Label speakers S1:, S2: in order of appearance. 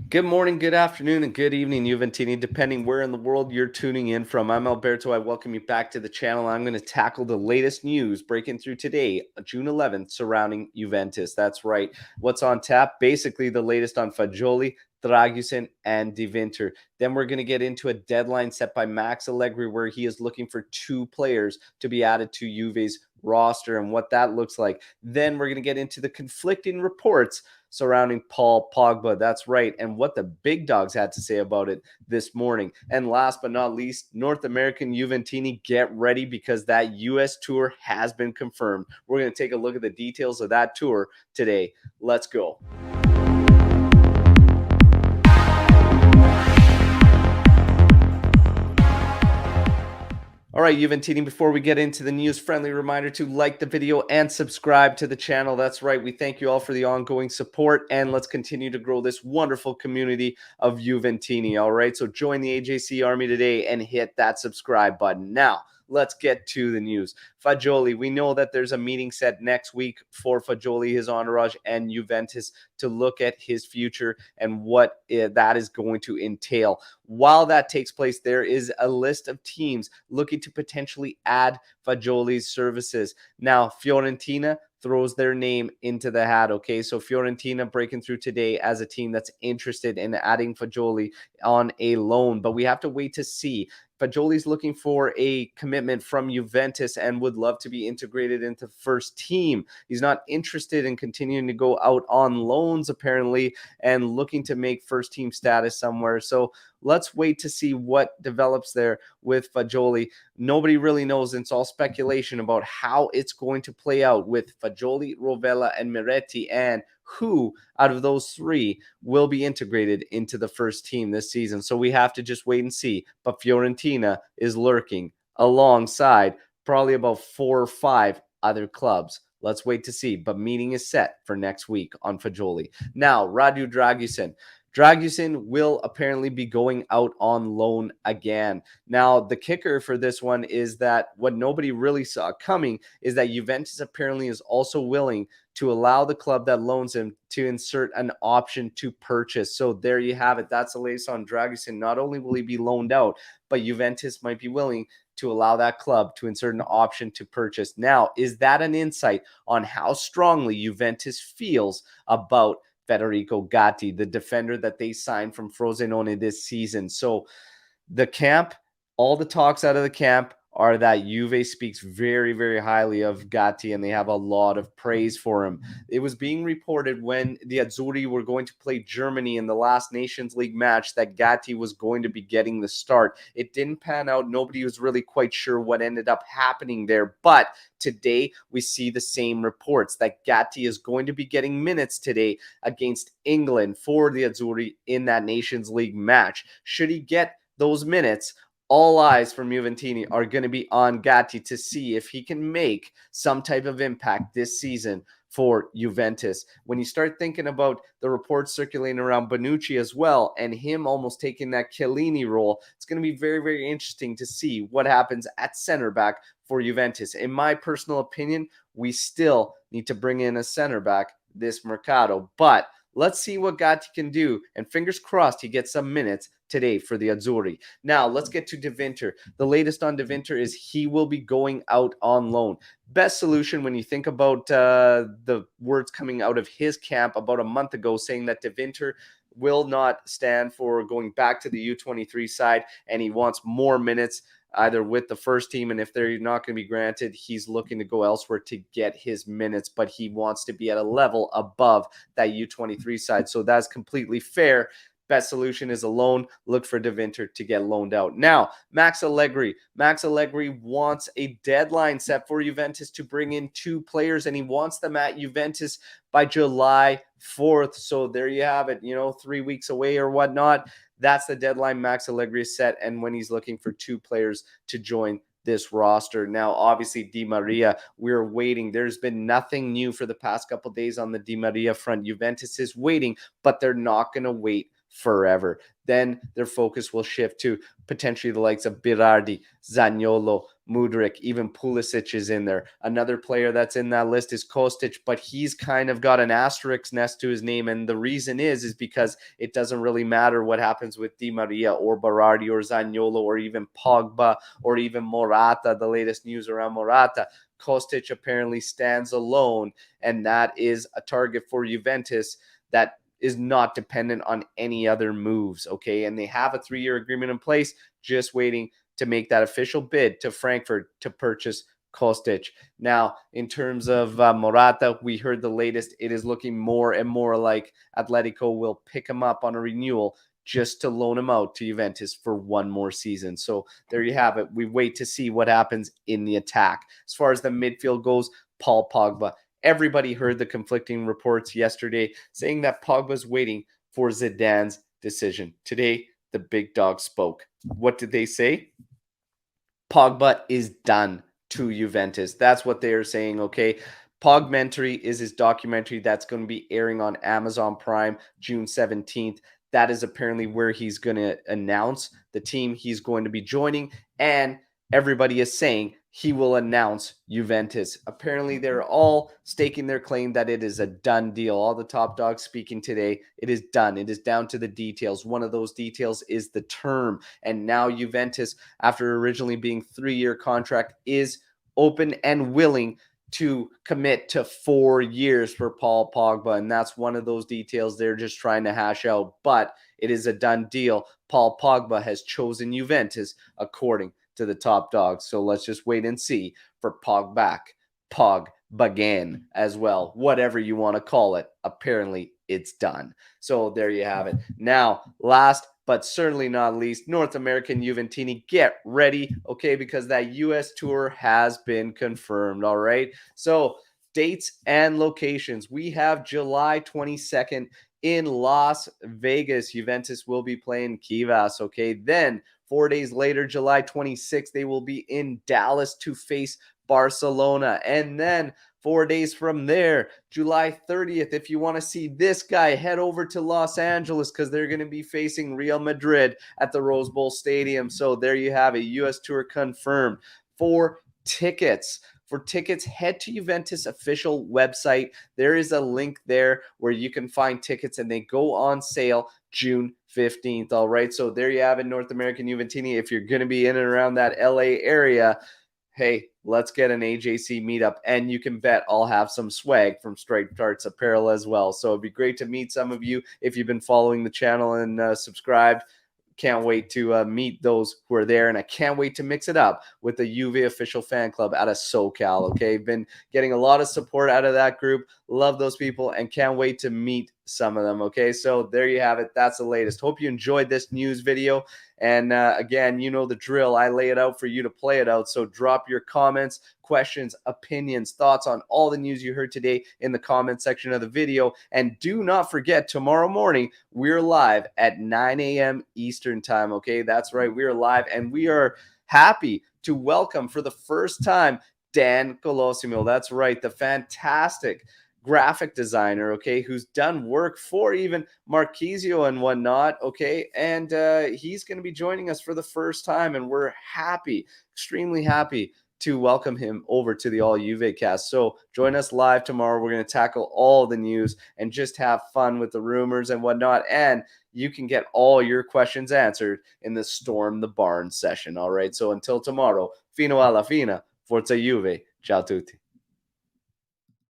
S1: Good morning, good afternoon, and good evening, Juventini, depending where in the world you're tuning in from. I'm Alberto. I welcome you back to the channel. I'm going to tackle the latest news breaking through today, June 11th, surrounding Juventus. That's right. What's on tap? Basically, the latest on Fagioli, Dragusin, and De Winter. Then we're going to get into a deadline set by Max Allegri where he is looking for two players to be added to Juve's roster and what that looks like. Then we're going to get into the conflicting reports surrounding Paul Pogba. That's right. And what the big dogs had to say about it this morning. And last but not least, North American Juventini, get ready because that U.S. tour has been confirmed. We're going to take a look at the details of that tour today. Let's go. All right, Juventini, before we get into the news, friendly reminder to like the video and subscribe to the channel. That's right. We thank you all for the ongoing support, and let's continue to grow this wonderful community of Juventini. All right, so join the AJC Army today and hit that subscribe button. Now, let's get to the news. Fagioli, we know that there's a meeting set next week for Fagioli, his entourage, and Juventus to look at his future and what that is going to entail. While that takes place, there is a list of teams looking to potentially add Fagioli's services. Now, Fiorentina throws their name into the hat. Okay, so Fiorentina breaking through today as a team that's interested in adding Fagioli on a loan, but we have to wait to see. Fagioli's looking for a commitment from Juventus and would love to be integrated into the first team. He's not interested in continuing to go out on loans, apparently, and looking to make first team status somewhere. So let's wait to see what develops there with Fagioli. Nobody really knows. It's all speculation about how it's going to play out with Fagioli, Rovella, and Miretti, and who out of those three will be integrated into the first team this season. So we have to just wait and see. But Fiorentina is lurking alongside probably about 4 or 5 other clubs. Let's wait to see. But meeting is set for next week on Fagioli. Now, Radu Dragusin. Dragusin will apparently be going out on loan again. Now, the kicker for this one is that what nobody really saw coming is that Juventus apparently is also willing to allow the club that loans him to insert an option to purchase. So there you have it. That's the latest on Dragusin. Not only will he be loaned out, but Juventus might be willing to allow that club to insert an option to purchase. Now, is that an insight on how strongly Juventus feels about Federico Gatti, the defender that they signed from Frosinone this season? So the camp, all the talks out of the camp are that Juve speaks very, very highly of Gatti and they have a lot of praise for him. It was being reported when the Azzurri were going to play Germany in the last Nations League match that Gatti was going to be getting the start. It didn't pan out. Nobody was really quite sure what ended up happening there. But today we see the same reports that Gatti is going to be getting minutes today against England for the Azzurri in that Nations League match. Should he get those minutes, all eyes from Juventini are going to be on Gatti to see if he can make some type of impact this season for Juventus. When you start thinking about the reports circulating around Bonucci as well and him almost taking that Chiellini role, it's going to be very, very interesting to see what happens at center back for Juventus. In my personal opinion, we still need to bring in a center back this mercado, but let's see what Gatti can do, and fingers crossed he gets some minutes today for the Azzurri. Now, let's get to De Winter. The latest on De Winter is he will be going out on loan. Best solution when you think about the words coming out of his camp about a month ago saying that De Winter will not stand for going back to the U23 side, and he wants more minutes either with the first team, and if they're not going to be granted, he's looking to go elsewhere to get his minutes, but he wants to be at a level above that U23 side. So that's completely fair. Best solution is a loan. Look for De Winter to get loaned out. Now, Max Allegri. Max Allegri wants a deadline set for Juventus to bring in two players, and he wants them at Juventus by July 4th. So there you have it, 3 weeks away or whatnot. That's the deadline Max Allegri is set, and when he's looking for two players to join this roster. Now, obviously, Di Maria, we're waiting. There's been nothing new for the past couple days on the Di Maria front. Juventus is waiting, but they're not going to wait forever. Then their focus will shift to potentially the likes of Berardi, Zaniolo, Mudryk, even Pulisic is in there. Another player that's in that list is Kostic, but he's kind of got an asterisk next to his name. And the reason is because it doesn't really matter what happens with Di Maria or Berardi or Zaniolo or even Pogba or even Morata, the latest news around Morata. Kostic apparently stands alone, and that is a target for Juventus that is not dependent on any other moves, okay? And they have a 3-year agreement in place, just waiting to make that official bid to Frankfurt to purchase Kostic. Now, in terms of Morata, we heard the latest. It is looking more and more like Atletico will pick him up on a renewal just to loan him out to Juventus for one more season. So there you have it. We wait to see what happens in the attack. As far as the midfield goes, Paul Pogba. Everybody heard the conflicting reports yesterday saying that Pogba's waiting for Zidane's decision. Today, the big dog spoke. What did they say? Pogba is done to Juventus. That's what they are saying, okay? Pogmentary is his documentary that's going to be airing on Amazon Prime June 17th. That is apparently where he's going to announce the team he's going to be joining, and everybody is saying he will announce Juventus. Apparently, they're all staking their claim that it is a done deal. All the top dogs speaking today, it is done. It is down to the details. One of those details is the term, and now Juventus, after originally being 3-year contract, is open and willing to commit to 4 years for Paul Pogba. And that's one of those details they're just trying to hash out. But it is a done deal. Paul Pogba has chosen Juventus according to the top dogs. So let's just wait and see for Pogbagan as well. Whatever you want to call it. Apparently it's done. So there you have it. Now, last but certainly not least, North American Juventini, get ready, okay, because that U.S. tour has been confirmed, all right? So dates and locations. We have July 22nd in Las Vegas. Juventus will be playing Chivas, okay? Then 4 days later, July 26th, they will be in Dallas to face Barcelona. And then 4 days from there, July 30th, if you want to see this guy, head over to Los Angeles because they're going to be facing Real Madrid at the Rose Bowl Stadium. So there you have it, U.S. Tour confirmed. For tickets, head to Juventus official website. There is a link there where you can find tickets, and they go on sale June 15th. All right, so there you have it, North American Juventini. If you're going to be in and around that LA area, hey, let's get an AJC meetup, and you can bet I'll have some swag from Striped Tarts Apparel as well. So it'd be great to meet some of you if you've been following the channel and subscribed. Can't wait to meet those who are there, and I can't wait to mix it up with the Juve official fan club out of SoCal, okay? Been getting a lot of support out of that group. Love those people, and can't wait to meet some of them, okay? So there you have it. That's the latest. Hope you enjoyed this news video. And again, you know the drill. I lay it out for you to play it out. So drop your comments, questions, opinions, thoughts on all the news you heard today in the comment section of the video. And do not forget, tomorrow morning, we're live at 9 a.m. Eastern time, okay? That's right. We're live, and we are happy to welcome for the first time Dan Colosimo. That's right, the fantastic graphic designer, okay, who's done work for even Marquisio and whatnot, okay, and he's going to be joining us for the first time, and we're happy, extremely happy to welcome him over to the All Juve cast. So join us live tomorrow. We're going to tackle all the news and just have fun with the rumors and whatnot, and you can get all your questions answered in the Storm the Barn session, all right? So until tomorrow, fino alla fina, forza Juve, ciao tutti.